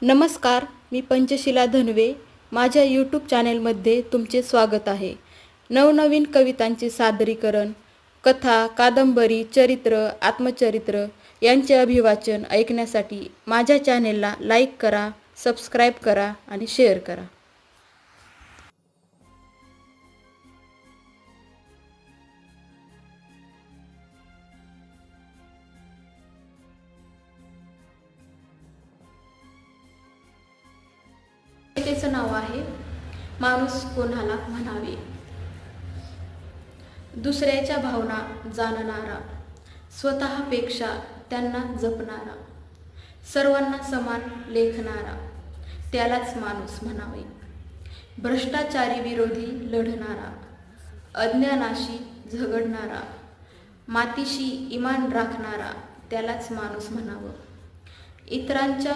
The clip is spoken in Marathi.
नमस्कार, मी पंचशिला धनवे. माझ्या यूट्यूब चॅनेलमध्ये तुमचे स्वागत आहे. नवनवीन कवितांचे सादरीकरण, कथा, कादंबरी, चरित्र, आत्मचरित्र यांचे अभिवाचन ऐकण्यासाठी माझ्या चॅनेलला लाईक करा, सबस्क्राईब करा आणि शेअर करा. कवितेचं नाव आहे माणूस कोणाला म्हणावे. दुसऱ्याच्या भावना जाणणारा, स्वतःपेक्षा त्यांना जपणारा, सर्वांना समान लेखणारा, त्यालाच माणूस म्हणावे. भ्रष्टाचारी विरोधी लढणारा, अज्ञानाशी झगडणारा, मातीशी इमान राखणारा, त्यालाच माणूस म्हणावं. इतरांच्या